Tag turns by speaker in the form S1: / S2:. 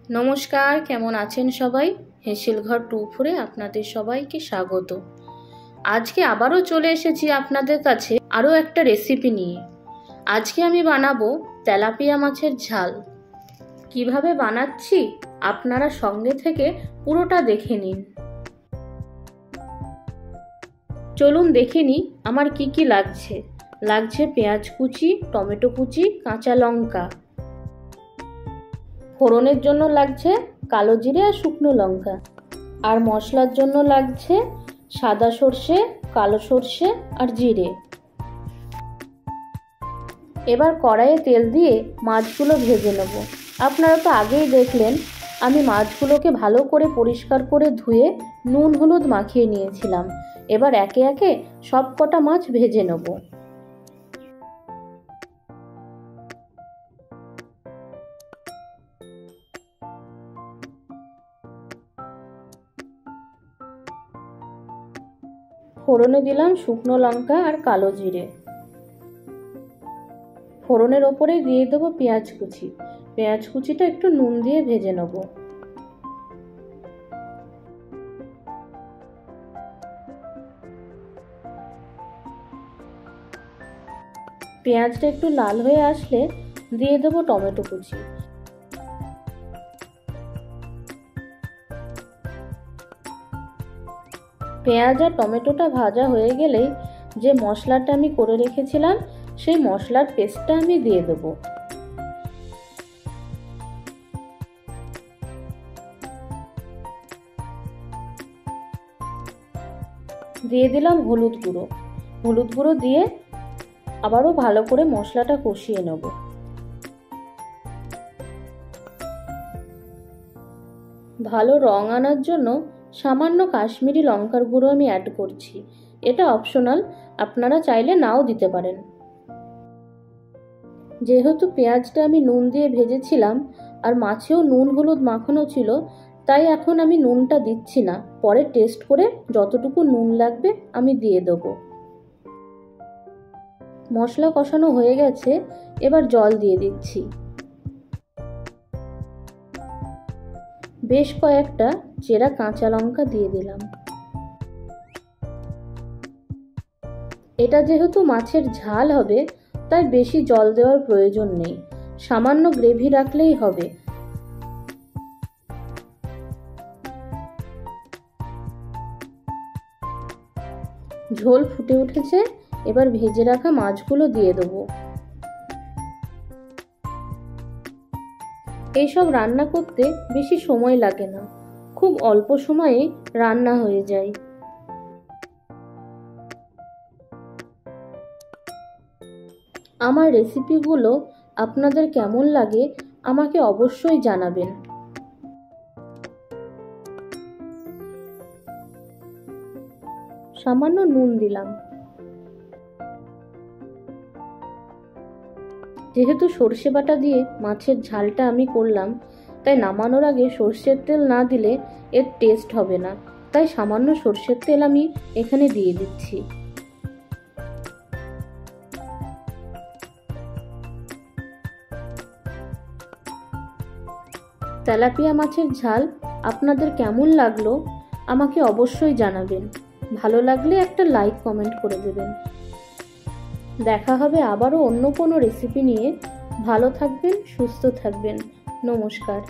S1: নমস্কার, কেমন আছেন সবাই? হেসেলঘর 2-4-এ আপনাদের সবাইকে স্বাগত। আজকে আবারও চলে এসেছি আপনাদের কাছে আরও একটা রেসিপি নিয়ে। আজকে আমি বানাবো তেলাপিয়া মাছের ঝাল। কিভাবে বানাচ্ছি আপনারা সঙ্গে থেকে পুরোটা দেখে নিন। চলুন দেখে নিই আমার কি কি লাগছে। লাগছে পেঁয়াজ কুচি, টমেটো কুচি, কাঁচা লঙ্কা। ফোড়নের জন্য লাগছে কালো জিরে আর শুকনো লঙ্কা। আর মশলার জন্য লাগছে সাদা সর্ষে, কালো সর্ষে আর জিরে। এবার কড়াইয়ে তেল দিয়ে মাছগুলো ভেজে নেব। আপনারা তো আগেই দেখলেন আমি মাছগুলোকে ভালো করে পরিষ্কার করে ধুয়ে নুন হলুদ মাখিয়ে নিয়েছিলাম। এবার একে একে সব কটা মাছ ভেজে নেব। ফোড়নে দিলাম শুকনো লঙ্কা আর কালো জিরে। ফোড়নের ওপরে দিয়ে দেবো পেঁয়াজ কুচি। পেঁয়াজ কুচিটা একটু নুন দিয়ে ভেজে নেব। পেঁয়াজটা একটু লাল হয়ে আসলে দিয়ে দেবো টমেটো কুচি। পেঁয়াজ আর টমেটোটা ভাজা হয়ে গেলেই যে মশলাটা আমি করে রেখেছিলাম সেই মশলার পেস্টটা আমি দিয়ে দেব। দিয়ে দিলাম হলুদ গুঁড়ো। হলুদ গুঁড়ো দিয়ে আবারও ভালো করে মশলাটা কষিয়ে নেব। ভালো রং আনার জন্য সামান্য কাশ্মীরি লঙ্কার গুঁড়ো আমি অ্যাড করছি। এটা অপশনাল, আপনারা চাইলে নাও দিতে পারেন। যেহেতু পেঁয়াজটা আমি নুন দিয়ে ভেজেছিলাম আর মাছেও নুন হলুদ মাখানো ছিল, তাই এখন আমি নুনটা দিচ্ছি না। পরে টেস্ট করে যতটুকু নুন লাগবে আমি দিয়ে দেবো। মশলা কষানো হয়ে গেছে, এবার জল দিয়ে দিচ্ছি। বেশ কয়েকটা চেরা কাঁচা লঙ্কা দিয়ে দিলাম। এটা যেহেতু মাছের ঝাল হবে তাই বেশি জল দেওয়ার প্রয়োজন নেই, সামান্য গ্রেভি রাখলেই হবে। ঝোল ফুটে উঠেছে, এবার ভেজে রাখা মাছগুলো দিয়ে দেবো। এইসব রান্না করতে বেশি সময় লাগে না, খুব অল্প সময়ে রান্না হয়ে যায়। আমার রেসিপিগুলো আপনাদের কেমন লাগে আমাকে অবশ্যই জানাবেন। সামান্য নুন দিলাম। যেহেতু সর্ষে বাটা দিয়ে মাছের ঝালটা আমি করলাম, তাই নামানোর আগে সর্ষের তেল না দিলে এর টেস্ট হবে না, তাই সামান্য সর্ষের তেল আমি এখানে দিয়ে দিচ্ছি। তেলাপিয়া মাছের ঝাল আপনাদের কেমন লাগলো আমাকে অবশ্যই জানাবেন। ভালো লাগলে একটা লাইক কমেন্ট করে দেবেন। দেখা হবে আবারও অন্য কোনো রেসিপি নিয়ে। ভালো থাকবেন, সুস্থ থাকবেন। নমস্কার।